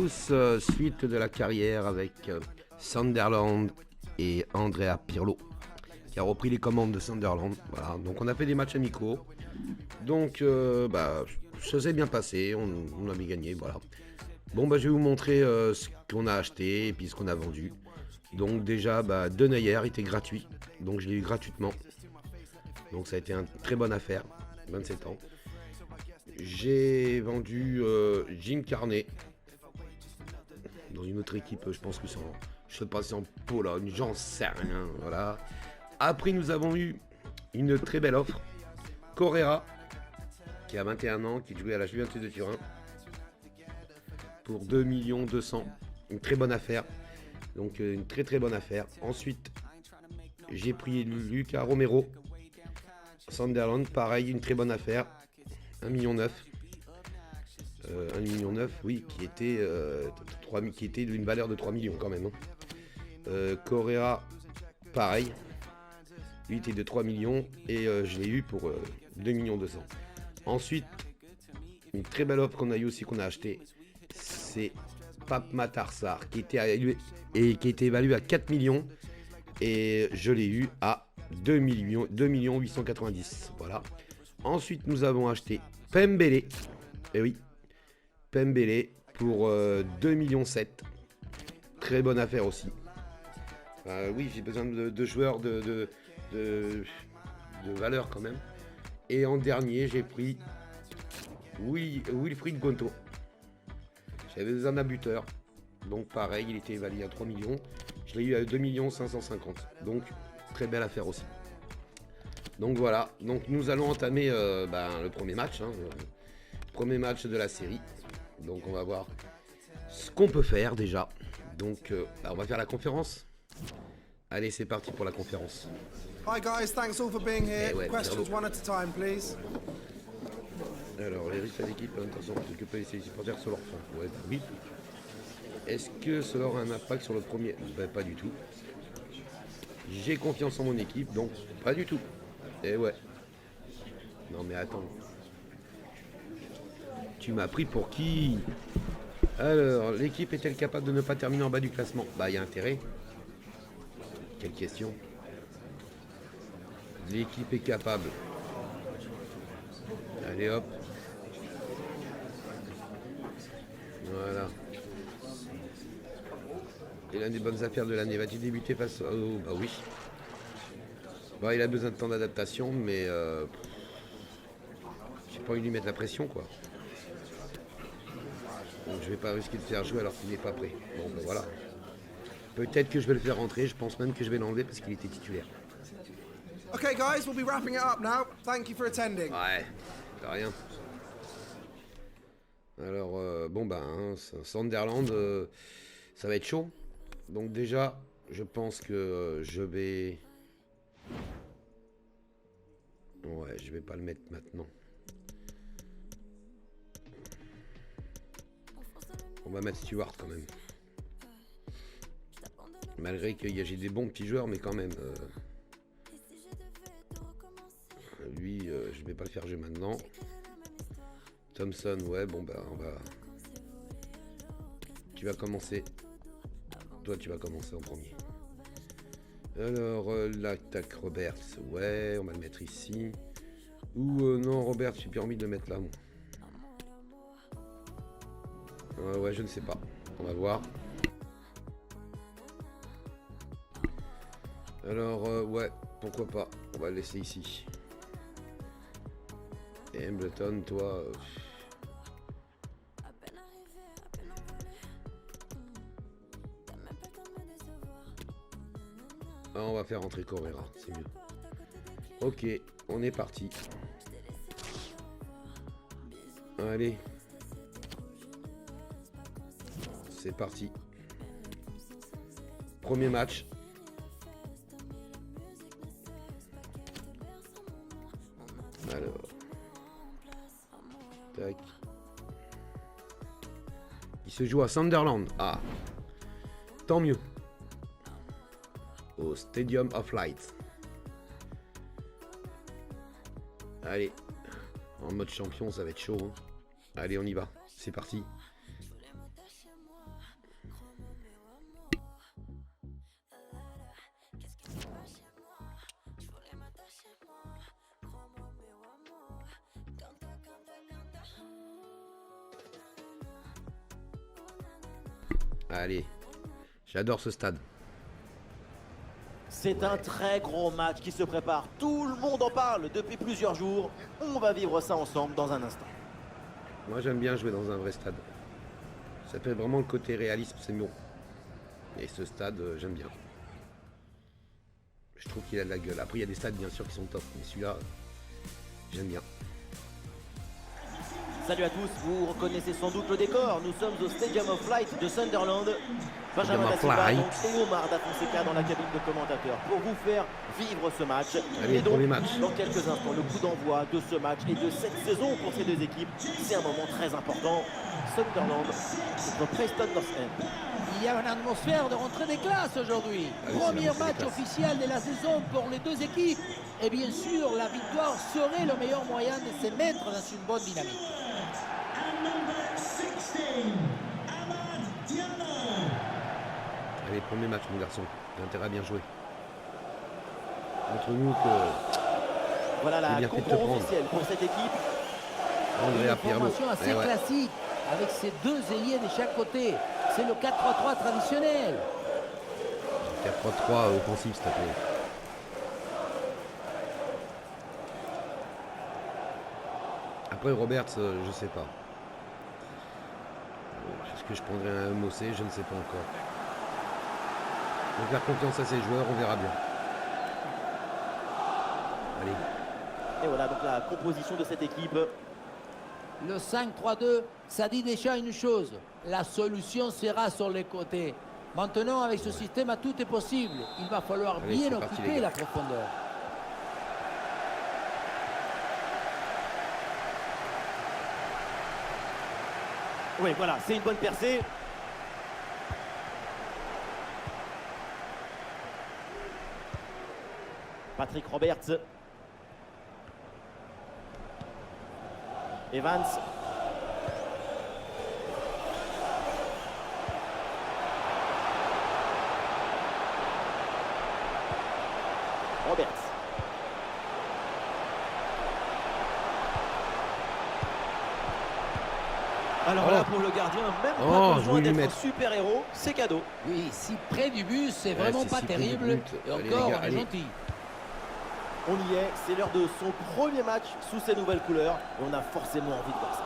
tous, suite de la carrière avec Sunderland et Andrea Pirlo qui a repris les commandes de Sunderland. Voilà, donc on a fait des matchs amicaux. Donc ça s'est bien passé, on a bien gagné, voilà. Bon je vais vous montrer ce qu'on a acheté et puis ce qu'on a vendu. Donc déjà Denayer était gratuit, donc je l'ai eu gratuitement. Donc ça a été une très bonne affaire, 27 ans. J'ai vendu Jim Carney dans une autre équipe, je pense que c'est en, je sais pas si en Pologne, j'en sais rien, voilà. Après nous avons eu une très belle offre, Correa, qui a 21 ans, qui jouait à la Juventus de Turin, pour 2 200 000, une très bonne affaire, donc une très bonne affaire. Ensuite, j'ai pris Lucas Romero, Sunderland, pareil, une très bonne affaire, 1,9 million. 1,9 million, oui, qui était d'une valeur de 3 millions quand même. Correa, pareil, lui était de 3 millions et je l'ai eu pour 2 200 000. Ensuite, une très belle offre qu'on a eu aussi, qu'on a acheté, c'est Pape Matar Sarr, qui était évalué à 4 millions et je l'ai eu à 2 890 000. Voilà. Ensuite, nous avons acheté Pembele. Et oui, Pembele pour 2,7 millions. Très bonne affaire aussi. Oui, j'ai besoin de joueurs de valeur quand même. Et en dernier, j'ai pris Wilfried Gonto. J'avais besoin d'un buteur. Donc pareil, il était évalué à 3 millions. Je l'ai eu à 2 550 000. Donc très belle affaire aussi. Donc voilà, donc nous allons entamer le premier match. Premier match de la série. Donc on va voir ce qu'on peut faire déjà. Donc on va faire la conférence. Allez, c'est parti pour la conférence. Hi guys, thanks all for being here. Questions one at a time, please. Alors, les résultats d'équipe, attention, que peuvent laisser les supporters sur leur fin. Ouais, oui. Est-ce que cela aura un impact sur le premier? Pas du tout. J'ai confiance en mon équipe, donc pas du tout. Et ouais. Non mais attends. Tu m'as pris pour qui? Alors, l'équipe est-elle capable de ne pas terminer en bas du classement? Il y a intérêt. Quelle question? L'équipe est capable. Allez hop. Voilà. Et l'une des bonnes affaires de l'année. Va-t-il débuter face au... oui. Il a besoin de temps d'adaptation, mais j'ai pas envie de lui mettre la pression, quoi. Donc je vais pas risquer de faire jouer alors qu'il n'est pas prêt. Bon, voilà. Peut-être que je vais le faire rentrer. Je pense même que je vais l'enlever parce qu'il était titulaire. Okay, guys, we'll be wrapping it up now. Thank you for attending. Ouais, de rien. Alors, Sunderland, ça va être chaud. Donc déjà, je pense que je vais... Ouais, je vais pas le mettre maintenant. On va mettre Stewart quand même. Malgré que j'ai des bons petits joueurs, mais quand même... Lui, je vais pas le faire jouer maintenant. Thompson, ouais, on va... Tu vas commencer. Toi, tu vas commencer en premier. Alors, l'attaque Roberts, ouais, on va le mettre ici. Ou non, Roberts, j'ai bien envie de le mettre là, moi. Ouais, je ne sais pas. On va voir. Alors, ouais, pourquoi pas. On va le laisser ici. Et Embleton, toi... on va faire rentrer Correa, c'est mieux. Ok, on est parti. Allez. C'est parti. Premier match. Alors. Tac. Il se joue à Sunderland. Ah. Tant mieux. Au Stadium of Light. Allez. En mode champion, ça va être chaud. Allez, on y va. C'est parti. Allez. J'adore ce stade. C'est un très gros match qui se prépare. Tout le monde en parle depuis plusieurs jours. On va vivre ça ensemble dans un instant. Moi, j'aime bien jouer dans un vrai stade. Ça fait vraiment le côté réalisme, c'est bon. Et ce stade, j'aime bien. Je trouve qu'il a de la gueule. Après, il y a des stades, bien sûr, qui sont top. Mais celui-là, j'aime bien. Salut à tous, vous reconnaissez sans doute le décor. Nous sommes au Stadium of Light de Sunderland. Benjamin Da Silva donc, et Omar Da Fonseca dans la cabine de commentateurs pour vous faire vivre ce match. Allez, et donc, match. dans quelques instants, le coup d'envoi de ce match et de cette saison pour ces deux équipes. C'est un moment très important. Sunderland contre Preston North End. Il y a une atmosphère de rentrée des classes aujourd'hui. Premier match officiel de la saison pour les deux équipes. Et bien sûr, la victoire serait le meilleur moyen de se mettre dans une bonne dynamique. Allez, premier match, mon garçon. J'ai intérêt à bien jouer. Montre-nous que... Voilà la compo officielle pour cette équipe. Andrea Une formation assez classique, avec ces deux ailiers de chaque côté. C'est le 4-3-3 traditionnel. 4-3-3 offensif, s'il te plaît. Après, Roberts, je sais pas. Est-ce que je prendrai un MOC? Je ne sais pas encore. On va faire confiance à ces joueurs, on verra bien. Allez. Et voilà donc la composition de cette équipe. Le 5-3-2, ça dit déjà une chose. La solution sera sur les côtés. Maintenant, avec ce système, tout est possible. Il va falloir bien occuper la profondeur. Oui, voilà, c'est une bonne percée. Patrick Roberts. Evans. Roberts. Alors là, pour le gardien, même pas besoin d'être un super-héros, c'est cadeau. Oui, si près du but, c'est vraiment pas terrible. Et encore, on est gentil. On y est, c'est l'heure de son premier match sous ces nouvelles couleurs. Et on a forcément envie de voir ça.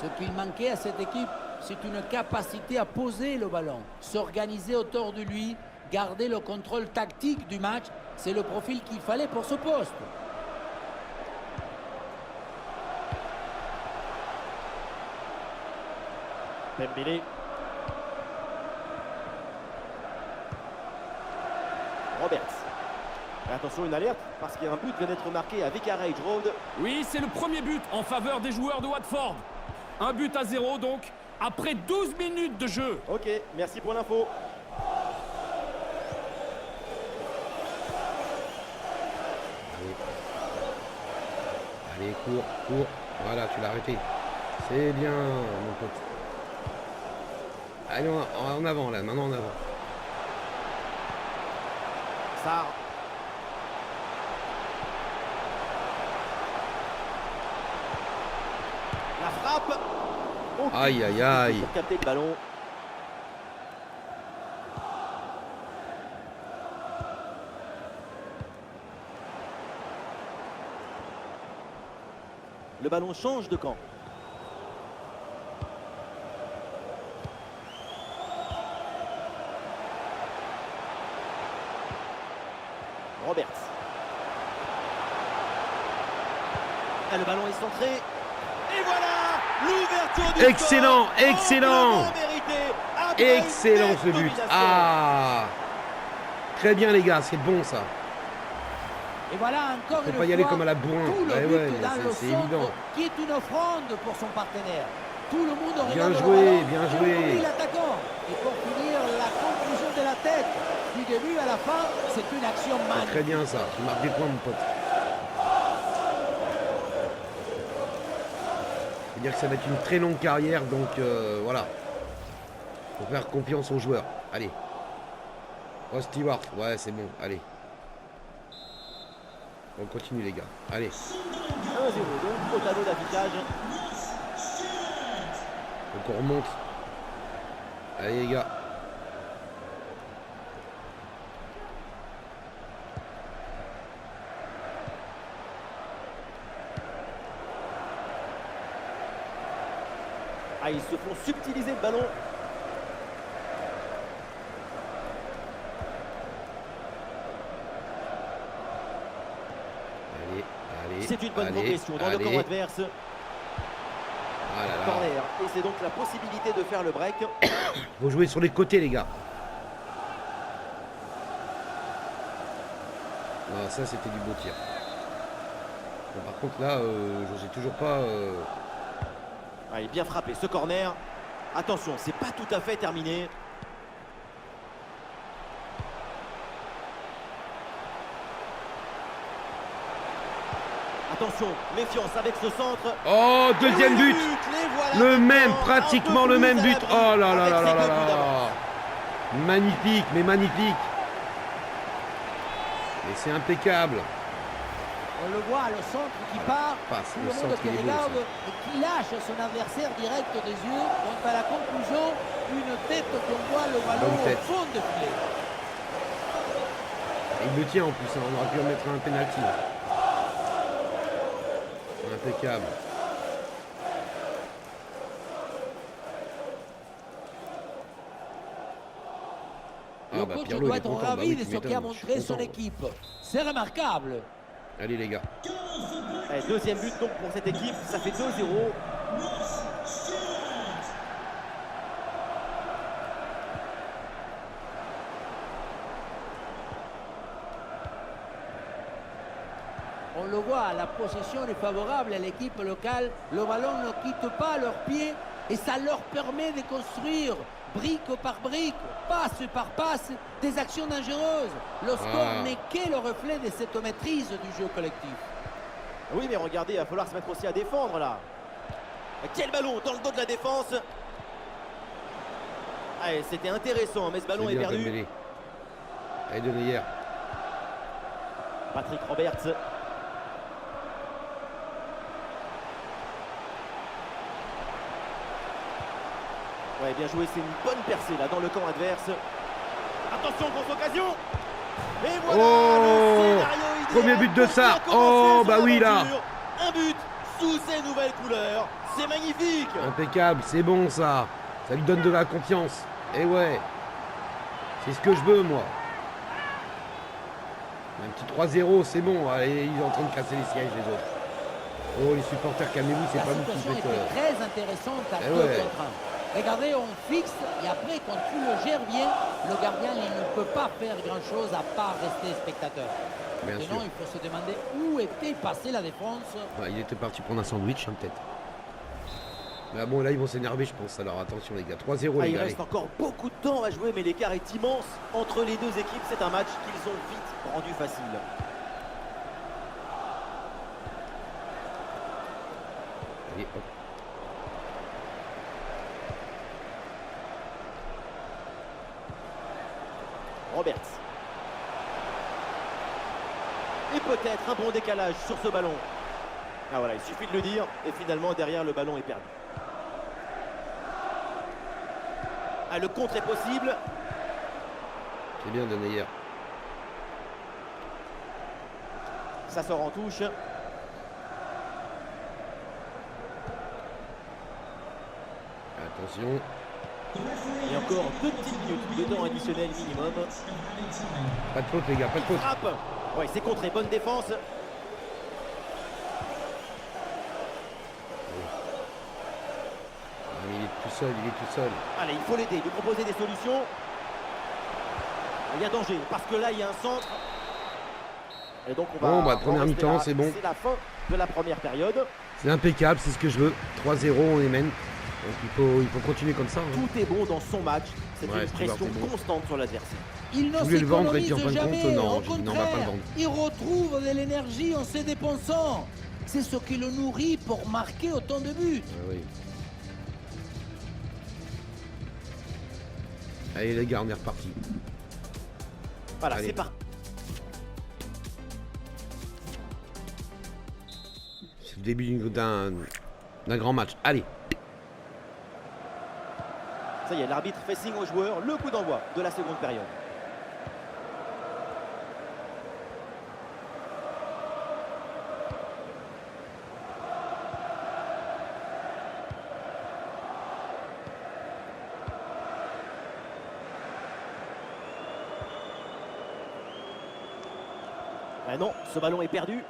Ce qu'il manquait à cette équipe, c'est une capacité à poser le ballon, s'organiser autour de lui, garder le contrôle tactique du match. C'est le profil qu'il fallait pour ce poste. Dembélé. Roberts. Et attention, une alerte, parce qu'il y a un but qui vient d'être marqué à Vicarage Road. Oui, c'est le premier but en faveur des joueurs de Watford. Un but à 0 donc, après 12 minutes de jeu. Ok, merci pour l'info. Allez, cours. Voilà, tu l'as arrêté. C'est bien, mon pote. Allez, en avant, là. Maintenant, en avant. Sarr. La frappe. Aïe, aïe, aïe. Pour capter le ballon. Le ballon change de camp. Roberts. Et le ballon est centré. Et voilà l'ouverture du excellent, score. Excellent ce but. Ah, très bien les gars, c'est bon ça. Et voilà encore faut une pas y aller fois, comme à la bourrin. tout le Ouais, but ouais, dans le c'est centre, évident. qui est une offrande pour son partenaire. Tout le monde regarde Bien le joué, ballon, bien et joué. on oublie l'attaquant. Et pour finir, la conclusion de la tête. Du début à la fin, c'est une action magnifique. Très bien ça, tu marques des points mon pote. C'est-à-dire que ça va être une très longue carrière, donc voilà. Faut faire confiance aux joueurs. Allez. Oh Stewart, ouais c'est bon, allez. On continue les gars, allez. 1-0 donc au tableau d'affichage. Donc on remonte. Allez les gars. Ah, ils se font subtiliser le ballon. Allez, C'est une bonne progression dans le camp adverse. Ah là là. Corner. Et c'est donc la possibilité de faire le break. Faut jouer sur les côtés, les gars. Ah, ça, c'était du beau tir. Bon, par contre, là, je sais toujours pas... Ah, il est bien frappé, ce corner. Attention, c'est pas tout à fait terminé. Attention, méfiance avec ce centre. Oh, deuxième but. Voilà Le même, maintenant, pratiquement le même but. Oh là là là là là là. Magnifique, mais magnifique. Et c'est impeccable. On le voit, le centre qui part, Passe, tout le le monde centre, qui il est beau, regarde ça. et qui lâche son adversaire direct des yeux. Donc à la conclusion, une tête qu'on voit le ballon Bonne tête. au fond de filet. Et il le tient en plus, hein. On aurait pu en mettre un penalty. Impeccable. Le bah, coach Pirlo, doit il est être content. Bah ravi oui, de tu ce qu'a m'étonnes, montré je suis son content. équipe. C'est remarquable. Allez les gars. Allez, deuxième but donc pour cette équipe, ça fait 2-0. On le voit, la possession est favorable à l'équipe locale. Le ballon ne quitte pas leurs pieds et ça leur permet de construire brique par brique, passe par passe, des actions dangereuses. Le score n'est que le reflet de cette maîtrise du jeu collectif. Oui, mais regardez, il va falloir se mettre aussi à défendre là. Quel ballon dans le dos de la défense. Allez, c'était intéressant, mais ce ballon C'est est bien, perdu. Dembélé. Allez, de hier. Patrick Roberts. Ouais, bien joué, c'est une bonne percée là dans le camp adverse. Attention, grosse occasion. Et voilà Oh, le scénario idéal premier but de pour ça. bien commencer Oh, son bah oui, là. aventure. Un but sous ses nouvelles couleurs. C'est magnifique. Impeccable, c'est bon ça. Ça lui donne de la confiance. Et ouais. C'est ce que je veux moi. Un petit 3-0, c'est bon. Allez, il est en train de casser les sièges les autres. Oh les supporters, calmez-vous, c'est La pas vous qui situation faites. était très intéressante à Eh 2 ouais. contre 1. Regardez, on fixe et après, quand tu le gères bien, le gardien il ne peut pas faire grand-chose à part rester spectateur. Bien Maintenant, sûr. il faut se demander où était passée la défense. Bah, il était parti prendre un sandwich, hein, peut-être. Mais bon, là, ils vont s'énerver, je pense. Alors attention, les gars. 3-0, Ah, les il gars. reste encore beaucoup de temps à jouer, mais l'écart est immense entre les deux équipes. C'est un match qu'ils ont vite rendu facile. Allez, hop. Roberts. Et peut-être un bon décalage sur ce ballon. Ah voilà, il suffit de le dire. Et finalement, derrière, le ballon est perdu. Ah, le contre est possible. C'est bien, Denayer. Ça sort en touche. Attention. Et encore 2 petites minutes de temps additionnel minimum. Pas de faute, les gars, pas de faute. Frappe. Ouais, c'est contré. Bonne défense. Ah, mais il est tout seul, il est tout seul. Allez, il faut l'aider, lui proposer des solutions. Il y a danger, parce que là, il y a un centre. Et donc, on va... Bon, bah, première en rester mi-temps, là. c'est bon. C'est la fin de la première période. C'est impeccable, c'est ce que je veux. 3-0, on les mène. Donc il faut continuer comme ça. hein. Tout est bon dans son match. C'est Ouais, une Stewart pression est bon. constante sur l'adversaire. Il ne Je voulais le vendre et puis en s'économise fin de compte, jamais. non, Au j'ai dit non, on va pas le contraire, vendre. il retrouve de l'énergie en se dépensant. C'est ce qui le nourrit pour marquer autant de buts. Ah oui. Allez les gars, on est reparti. Voilà, Allez. c'est parti. C'est le début d'un grand match. Allez. Ça y est, l'arbitre fait signe aux joueurs. Le coup d'envoi de la seconde période. Ah non, ce ballon est perdu.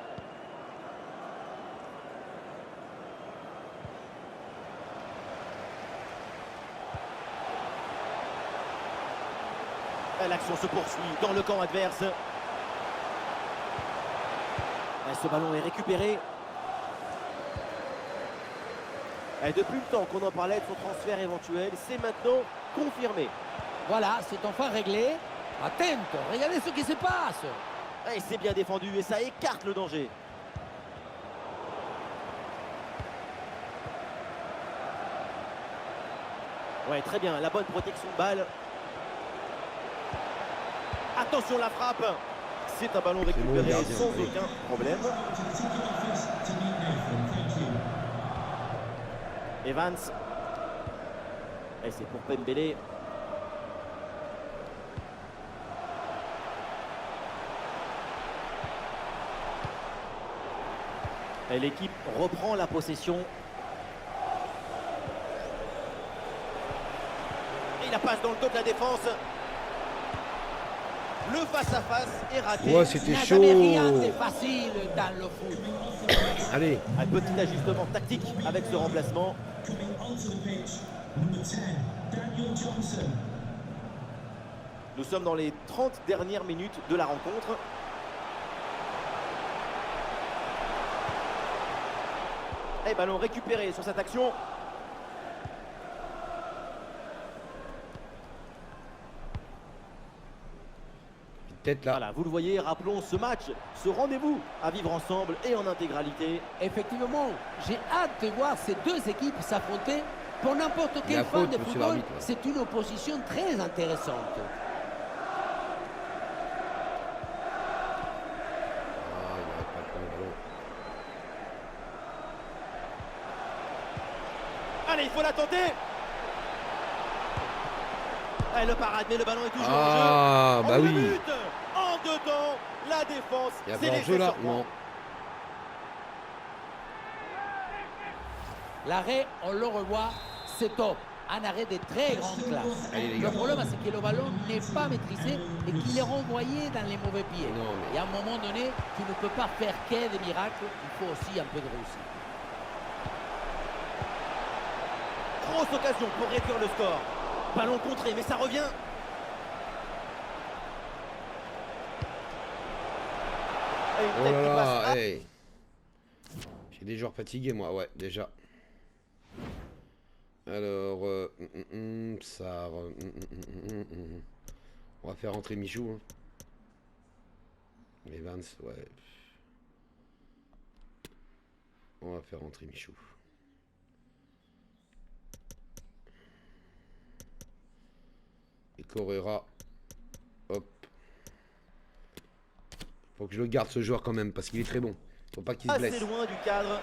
Et l'action se poursuit dans le camp adverse. Et ce ballon est récupéré. Et depuis le temps qu'on en parlait de son transfert éventuel, c'est maintenant confirmé. Voilà, c'est enfin réglé. Attento, regardez ce qui se passe. Et c'est bien défendu et ça écarte le danger. Ouais, très bien, la bonne protection de balle. Attention la frappe. C'est un ballon récupéré bon, gardien, sans oui. aucun problème. Evans. Et c'est pour Pembele. Et l'équipe reprend la possession. Et la passe dans le dos de la défense. Le face-à-face est raté. Ouais, Il c'était n'y a chaud. jamais rien de facile dans le foot. Allez. Un petit ajustement tactique avec ce remplacement. Nous sommes dans les 30 dernières minutes de la rencontre. Et ballon récupéré sur cette action. Tête là. Voilà, vous le voyez, rappelons ce match, ce rendez-vous à vivre ensemble et en intégralité. Effectivement, j'ai hâte de voir ces deux équipes s'affronter. Pour n'importe La quel fan faute, de monsieur football, l'arbitre. c'est une opposition très intéressante. Ah, il n'arrête pas de prendre le ballon. Allez, il faut la tenter. Et le parade, mais le ballon est toujours Ah, en jeu. bah En oui. but, en dedans, la défense. Il y a s'est pas laissée hors-jeu là. surprendre. Non. L'arrêt, on le revoit, c'est top. Un arrêt de très grande classe. Allez, les Le gars. problème, c'est que le ballon n'est pas maîtrisé et qu'il est renvoyé dans les mauvais pieds. Non, mais- Et à un moment donné, tu ne peux pas faire que des miracles. Il faut aussi un peu de réussite. Grosse occasion pour réduire le score. Ballon contré, mais ça revient. Et une Oh tête là qui passe. là, hey. J'ai des joueurs fatigués, moi, ouais, déjà. Alors, ça... On va faire rentrer Michou. Hein. Evans, ouais. On va faire rentrer Michou. Et Correa. Hop. Faut que je le garde ce joueur quand même parce qu'il est très bon. Faut pas qu'il se Assez blesse. loin du cadre.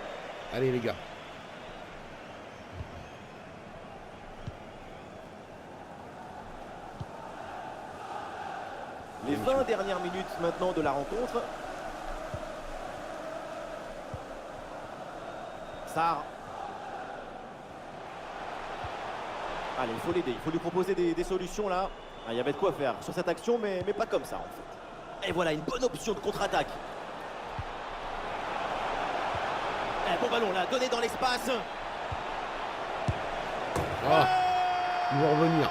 Allez les gars. Les 20 dernières minutes maintenant de la rencontre. Sarr. Allez, il faut l'aider, il faut lui proposer des solutions là. Ah, il y avait de quoi faire sur cette action, mais pas comme ça en fait. Et voilà, une bonne option de contre-attaque. Bon ballon là, donné dans l'espace. Ah, ils vont revenir.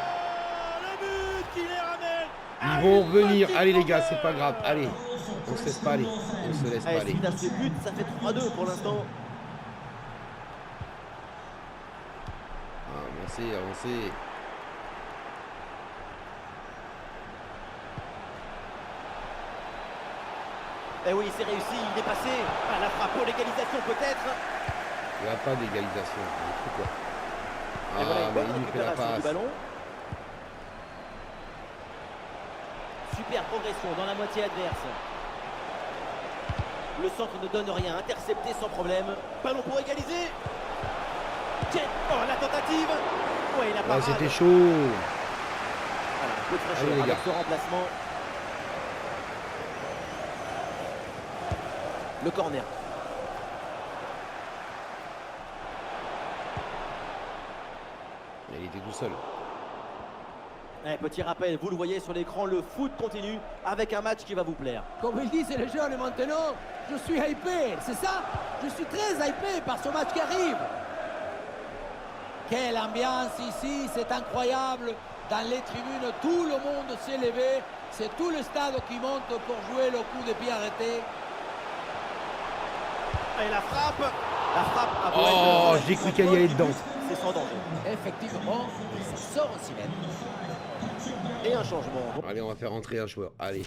Le but qui les ramène. Ils vont revenir. Allez les gars, c'est pas grave. Allez. On se laisse pas aller. On se laisse pas aller. Suite à ce but, ça fait 3-2 pour l'instant. Avancez, avancez. Eh oui, c'est réussi, il est passé. Ah, la frappe pour l'égalisation peut-être. Il n'y a pas d'égalisation. Quoi. Et voilà Ah, une mais bonne il nous fait la récupération du passe. ballon. Super progression dans la moitié adverse. Le centre ne donne rien, intercepté sans problème. Ballon pour égaliser. Tiens, oh la tentative. Ouais, la Ah, parade. c'était chaud. Voilà, un peu de fraîcheur Allez, les avec gars. ce remplacement. Le corner. Il était tout seul. Petit rappel, vous le voyez sur l'écran, le foot continue avec un match qui va vous plaire. Comme ils disent les jeunes maintenant, je suis hypé, c'est ça? Je suis très hypé par ce match qui arrive. Quelle ambiance ici, c'est incroyable. Dans les tribunes, tout le monde s'est levé. C'est tout le stade qui monte pour jouer le coup de pied arrêté. Et la frappe a Oh, j'ai cru qu'elle y allait dedans. C'est sans danger. Effectivement, ça sort aussi net. Et un changement. Allez, on va faire rentrer un joueur. Allez.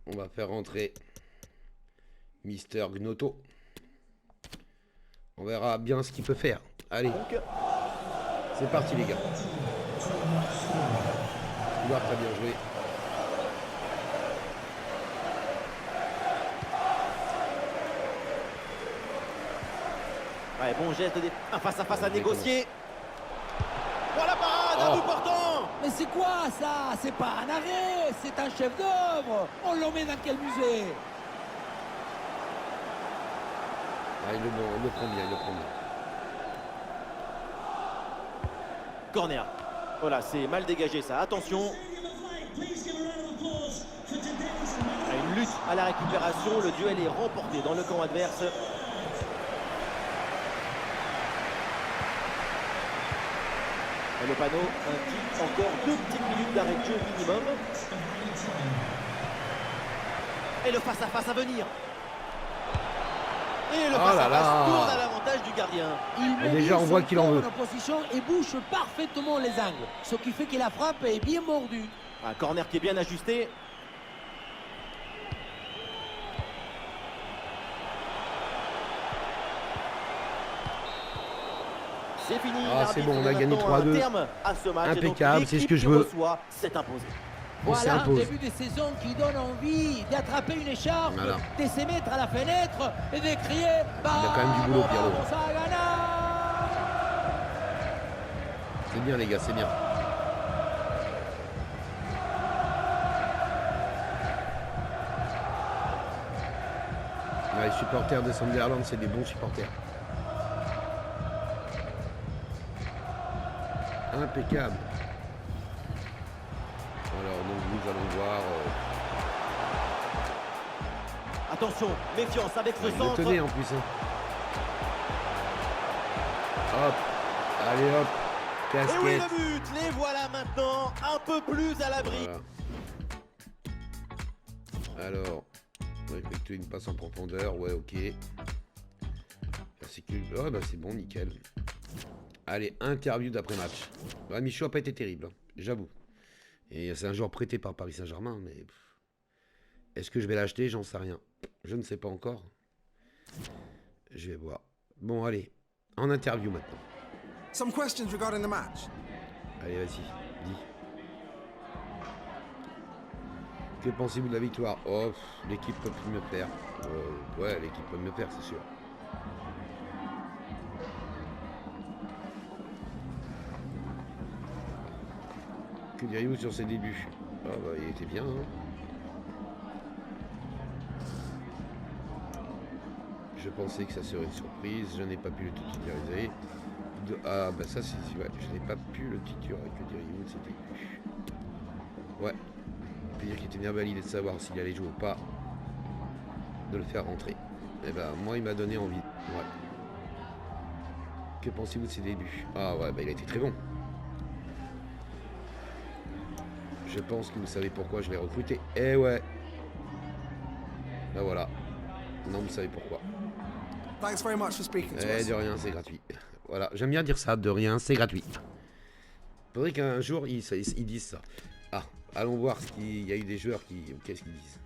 On va faire rentrer Mister Gnotto. On verra bien ce qu'il peut faire. Allez. Donc, C'est parti les gars. Couloir, t'as bien joué. ouais, bon geste, un face-à-face à négocier. Voilà parade, à bout portant. Mais c'est quoi ça? C'est pas un arrêt, c'est un chef d'œuvre. On le met dans quel musée? Ah, il le prend bien, il le prend bien. Corner. Voilà, c'est mal dégagé ça. Attention. Une lutte à la récupération. Le duel est remporté dans le camp adverse. Et le panneau indique encore 2 petites minutes d'arrêt de jeu minimum. Et le face-à-face à venir. Et le face-à-face tourne à l'avantage du gardien. Il déjà, on voit qu'il en veut. En position et bouche parfaitement les angles. Ce qui fait que la frappe est bien mordue. Un corner qui est bien ajusté. C'est fini. Ah, c'est bon, on a gagné 3-2. 3-2. Impeccable, c'est ce que je veux. C'est imposé. On Voilà un s'impose. début de saison qui donne envie d'attraper une écharpe, Voilà. de se mettre à la fenêtre et de crier. Il a quand même du boulot, Pierrot. Vamos a ganar. C'est bien les gars, c'est bien. Ouais, les supporters de Sunderland, c'est des bons supporters. Impeccable. Alors donc nous allons voir. Attention, méfiance avec ce Il le centre. tenait en plus. Hein. Hop. Allez hop. Et oui, Casquette. le but. Les voilà maintenant un peu plus à l'abri. Voilà. Alors, on va effectuer une passe en profondeur. Ouais, ok. Oh, bah c'est bon, nickel. Allez, interview d'après-match. Ouais, Michaud n'a pas été terrible, hein, j'avoue. Et c'est un joueur prêté par Paris Saint-Germain, mais... Est-ce que je vais l'acheter? J'en sais rien. Je ne sais pas encore. Je vais voir. Bon, allez. En interview maintenant. Some questions regarding the match. Allez, vas-y. Dis. Que pensez-vous de la victoire? Oh, l'équipe peut plus mieux faire. Ouais, l'équipe peut mieux faire, c'est sûr. Que diriez-vous sur ses débuts? Ah bah, il était bien, hein. Je pensais que ça serait une surprise, je n'ai pas pu le titulariser. Ah bah ça c'est... Ouais, je n'ai pas pu le titulariser, que diriez-vous de ses débuts? Ouais. On peut dire qu'il était bien validé de savoir s'il allait jouer ou pas. De le faire rentrer. Et ben moi il m'a donné envie. Ouais. Que pensez-vous de ses débuts? Ah ouais, bah il a été très bon. Je pense que vous savez pourquoi je l'ai recruté. Eh ouais. Là voilà. Non, vous savez pourquoi. Thanks very much for speaking to Eh, us. de rien, c'est gratuit. Voilà, j'aime bien dire ça, de rien, c'est gratuit. Faudrait qu'un jour, ils disent ça. Ah, allons voir ce qu'il y a eu des joueurs qui... Qu'est-ce qu'ils disent?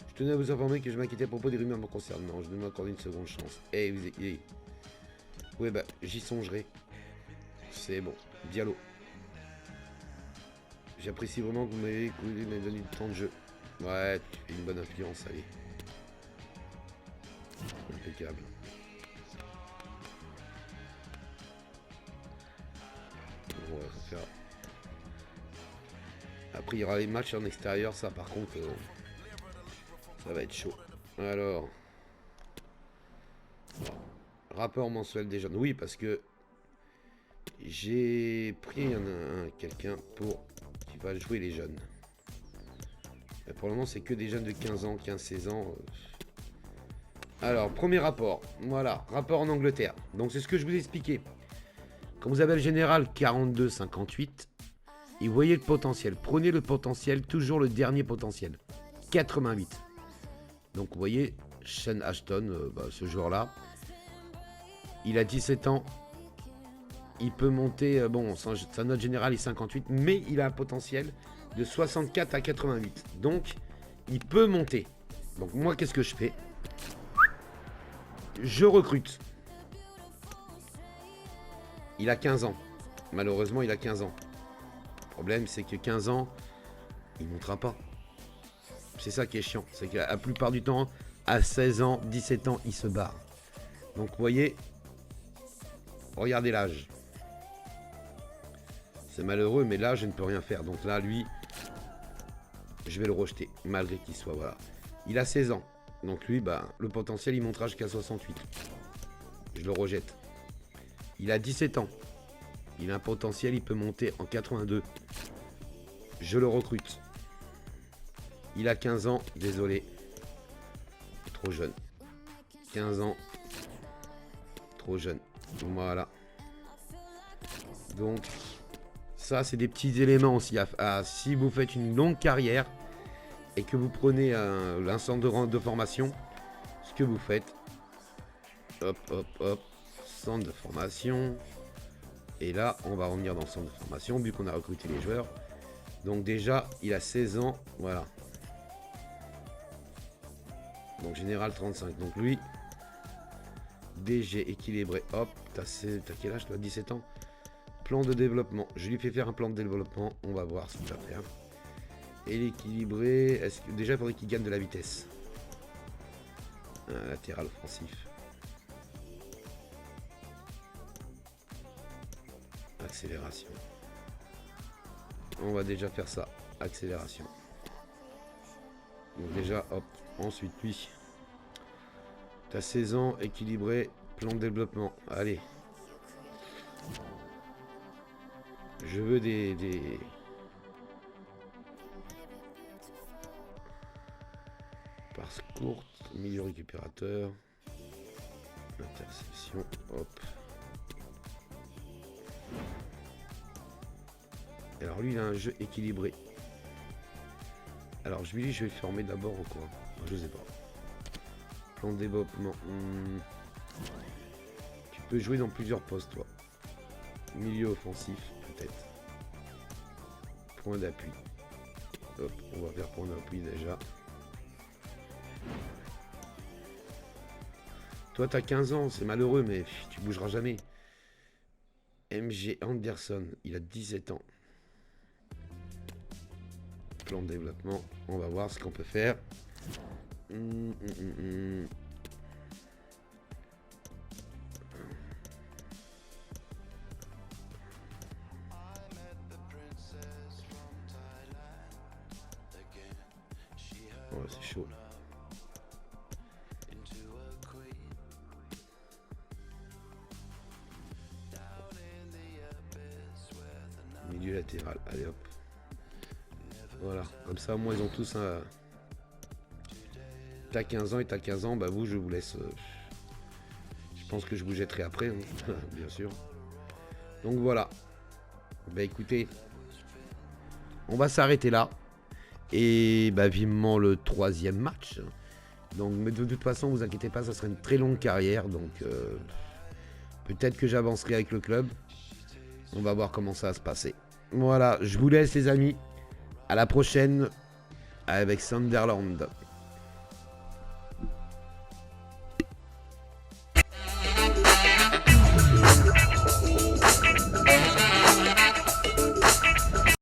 Je tenais à vous informer que je m'inquiétais à propos des rumeurs me concernant. Je devais m'accorder une seconde chance. Eh, vous... Ouais, bah, j'y songerai. C'est bon. Diallo. J'apprécie vraiment que vous m'avez donné du temps de jeu. Ouais, tu fais une bonne influence, allez. Impeccable. On va faire. Après, il y aura les matchs en extérieur, ça par contre, ça va être chaud. Alors. Rapport mensuel des jeunes. Oui, parce que j'ai pris quelqu'un qui va jouer les jeunes. Et pour le moment, c'est que des jeunes de 15 ans, 15-16 ans. Alors, premier rapport. Voilà, rapport en Angleterre. Donc, c'est ce que je vous ai expliqué. Quand vous avez le général 42-58, et vous voyez le potentiel. Prenez le potentiel, toujours le dernier potentiel. 88. Donc, vous voyez, Sean Ashton, ce joueur-là, il a 17 ans. Il peut monter, sa note générale est 58, mais il a un potentiel de 64 à 88. Donc, il peut monter. Donc, moi, qu'est-ce que je fais? Je recrute. Il a 15 ans. Malheureusement, il a 15 ans. Le problème, c'est que 15 ans, il ne montera pas. C'est ça qui est chiant. C'est que la plupart du temps, à 16 ans, 17 ans, il se barre. Donc, vous voyez, regardez l'âge. C'est malheureux, mais là, je ne peux rien faire. Donc là, lui, je vais le rejeter, malgré qu'il soit, voilà. Il a 16 ans. Donc lui, le potentiel, il montera jusqu'à 68. Je le rejette. Il a 17 ans. Il a un potentiel, il peut monter en 82. Je le recrute. Il a 15 ans, désolé. Trop jeune. 15 ans. Trop jeune. Voilà. Donc, ça, c'est des petits éléments aussi. Si vous faites une longue carrière et que vous prenez un centre de formation, ce que vous faites, hop, hop, hop, centre de formation. Et là, on va revenir dans le centre de formation, vu qu'on a recruté les joueurs. Donc déjà, il a 16 ans, voilà. Donc général 35. Donc lui, DG équilibré, hop, t'as quel âge toi? 17 ans. Plan de développement. Je lui fais faire un plan de développement. On va voir ce qu'il va faire. Et l'équilibré. Déjà, il faudrait qu'il gagne de la vitesse. Un latéral offensif. Accélération. On va déjà faire ça. Accélération. Donc déjà, hop. Ensuite, lui. T'as 16 ans, équilibré. Plan de développement. Allez. Je veux des... Passe courte, milieu récupérateur. Interception, hop. Alors lui, il a un jeu équilibré. Alors je lui dis, je vais le former d'abord ou quoi? Je sais pas. Plan de développement. Tu peux jouer dans plusieurs postes, toi. Milieu offensif, peut-être. Point d'appui. Hop, on va faire point d'appui déjà. Toi, t'as 15 ans, c'est malheureux, mais tu bougeras jamais. MG Anderson, il a 17 ans. Plan de développement, on va voir ce qu'on peut faire. Oh, c'est chaud. Milieu latéral, allez hop. Voilà, comme ça, moi ils ont tous un... T'as 15 ans et t'as 15 ans, bah vous, je vous laisse... Je pense que je vous jetterai après, hein, bien sûr. Donc voilà. Bah écoutez, on va s'arrêter là. Et bah vivement le 3e match. Donc mais de toute façon, vous inquiétez pas, ça sera une très longue carrière. Donc peut-être que j'avancerai avec le club. On va voir comment ça va se passer. Voilà, je vous laisse les amis. À la prochaine avec Sunderland.